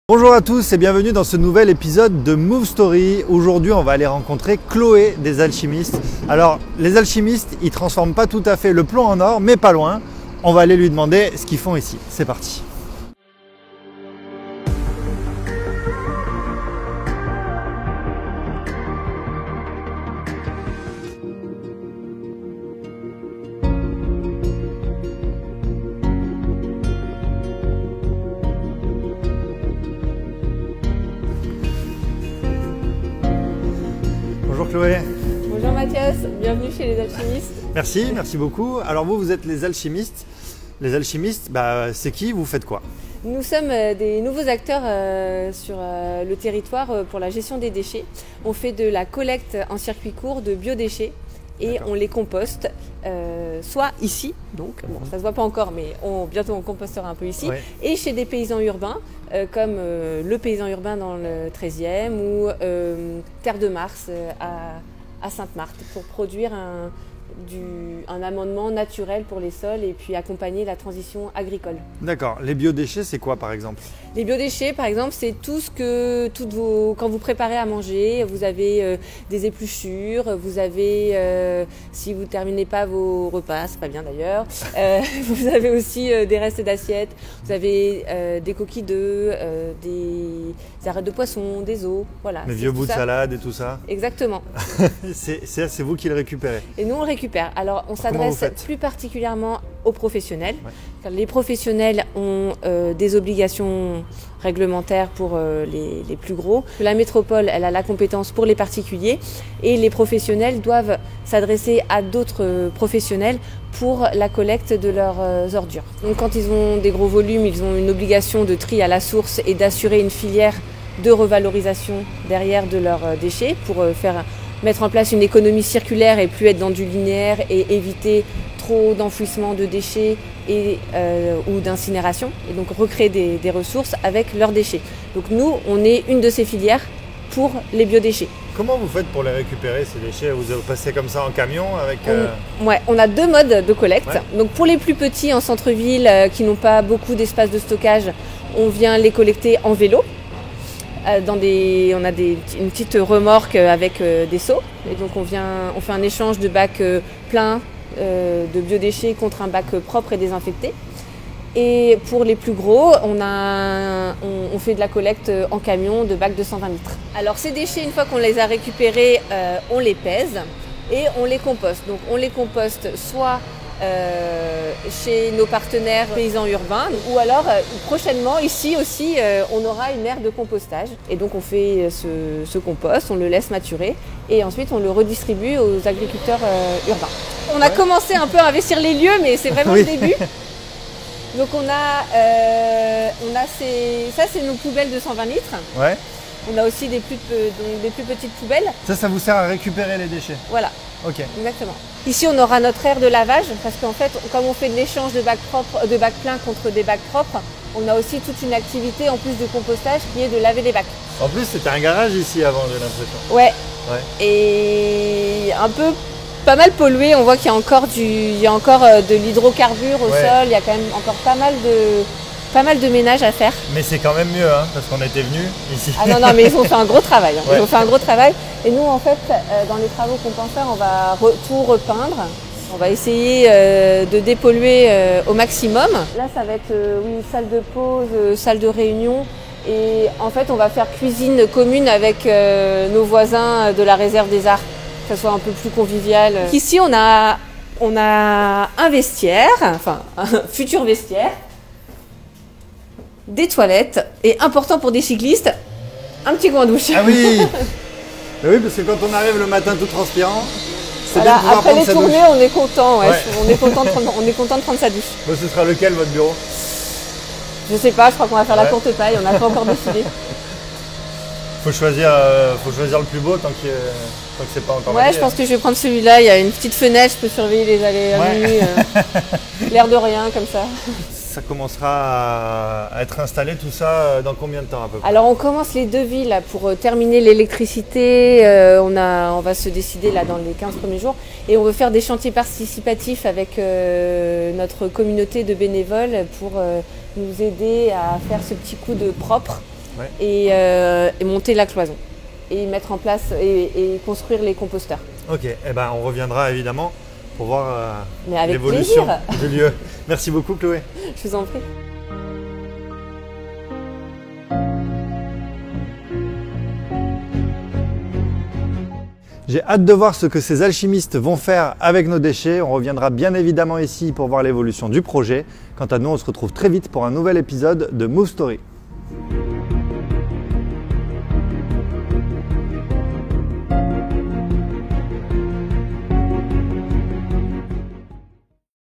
Bonjour à tous et bienvenue dans ce nouvel épisode de Move Story. Aujourd'hui, on va aller rencontrer Chloé des alchimistes. Alors, les alchimistes, ils transforment pas tout à fait le plomb en or, mais pas loin. On va aller lui demander ce qu'ils font ici. C'est parti. Bonjour Chloé. Bonjour Mathias, bienvenue chez les alchimistes. Merci beaucoup. Alors vous êtes les alchimistes. Les alchimistes, c'est qui? Vous faites quoi? Nous sommes des nouveaux acteurs sur le territoire pour la gestion des déchets. On fait de la collecte en circuit court de biodéchets et on les composte, soit ici, donc bon, ça se voit pas encore, mais bientôt on compostera un peu ici, ouais. Et chez des paysans urbains, comme le paysan urbain dans le 13e ou Terre de Mars à Sainte-Marthe, pour produire un amendement naturel pour les sols et puis accompagner la transition agricole. D'accord. Les biodéchets, c'est quoi par exemple? Les biodéchets, par exemple, c'est tout ce que quand vous préparez à manger, vous avez des épluchures, vous avez, si vous ne terminez pas vos repas, c'est pas bien d'ailleurs, vous avez aussi des restes d'assiettes, vous avez des coquilles d'œufs, des arêtes de poisson, des os, voilà. Les vieux bouts de salade et tout ça? Exactement. C'est vous qui le récupérez? Et nous, on le récupère. Alors, on s'adresse plus particulièrement aux professionnels. Ouais. Car les professionnels ont des obligations réglementaires pour les plus gros. La métropole, elle a la compétence pour les particuliers et les professionnels doivent s'adresser à d'autres professionnels pour la collecte de leurs ordures. Donc, quand ils ont des gros volumes, ils ont une obligation de tri à la source et d'assurer une filière de revalorisation derrière de leurs déchets pour mettre en place une économie circulaire et plus être dans du linéaire et éviter trop d'enfouissement de déchets ou d'incinération et donc recréer des ressources avec leurs déchets. Donc nous, on est une de ces filières pour les biodéchets. Comment vous faites pour les récupérer ces déchets? Vous passez comme ça en camion avec Ouais, on a deux modes de collecte. Ouais. Donc pour les plus petits en centre-ville qui n'ont pas beaucoup d'espace de stockage, on vient les collecter en vélo. On a une petite remorque avec des seaux et donc on fait un échange de bacs pleins de biodéchets contre un bac propre et désinfecté. Et pour les plus gros, on fait de la collecte en camion de bacs de 120 litres. Alors ces déchets, une fois qu'on les a récupérés, on les pèse et on les composte. Donc on les composte soit chez nos partenaires paysans urbains ou alors prochainement ici aussi on aura une aire de compostage et donc on fait ce compost, on le laisse maturer et ensuite on le redistribue aux agriculteurs urbains. On a commencé un peu à investir les lieux mais c'est vraiment le début. Donc ça c'est nos poubelles de 120 litres. Ouais. On a aussi des plus petites poubelles. Ça vous sert à récupérer les déchets? Voilà. Ok. Exactement. Ici, on aura notre aire de lavage parce qu'en fait, comme on fait de l'échange de bacs pleins contre des bacs propres, on a aussi toute une activité en plus de compostage qui est de laver les bacs. En plus, c'était un garage ici avant, j'ai l'impression. Ouais. Et un peu pas mal pollué. On voit qu'il y a encore de l'hydrocarbure au sol. Il y a quand même encore pas mal de ménage à faire. Mais c'est quand même mieux, hein, parce qu'on était venus ici. Ah non, mais ils ont fait un gros travail. Hein. Ouais. Ils ont fait un gros travail. Et nous, en fait, dans les travaux qu'on pense faire, on va tout repeindre. On va essayer de dépolluer au maximum. Là, ça va être salle de pause, salle de réunion. Et en fait, on va faire cuisine commune avec nos voisins de la réserve des arts, que ça soit un peu plus convivial. Ici, on a un vestiaire, enfin un futur vestiaire, des toilettes et important pour des cyclistes, un petit coin douche. Ah oui. Oui, parce que quand on arrive le matin tout transpirant, c'est voilà, bien de pouvoir après prendre les tournées, on est content, ouais. On est content de prendre sa douche. Bon, ce sera lequel votre bureau? Je sais pas, je crois qu'on va faire la courte paille, on n'a pas encore décidé. Faut choisir le plus beau tant que c'est pas encore Ouais, je pense que je vais prendre celui-là, il y a une petite fenêtre, je peux surveiller les allées à nuit, l'air de rien comme ça. Ça commencera à être installé tout ça dans combien de temps à peu près? Alors on commence les devis là pour terminer l'électricité, on va se décider là dans les 15 premiers jours et on veut faire des chantiers participatifs avec notre communauté de bénévoles pour nous aider à faire ce petit coup de propre Ouais. et monter la cloison. Et mettre en place et construire les composteurs. Ok, eh ben, on reviendra évidemment pour voir l'évolution du lieu. Merci beaucoup Chloé. Je vous en prie. J'ai hâte de voir ce que ces alchimistes vont faire avec nos déchets. On reviendra bien évidemment ici pour voir l'évolution du projet. Quant à nous, on se retrouve très vite pour un nouvel épisode de Move Story.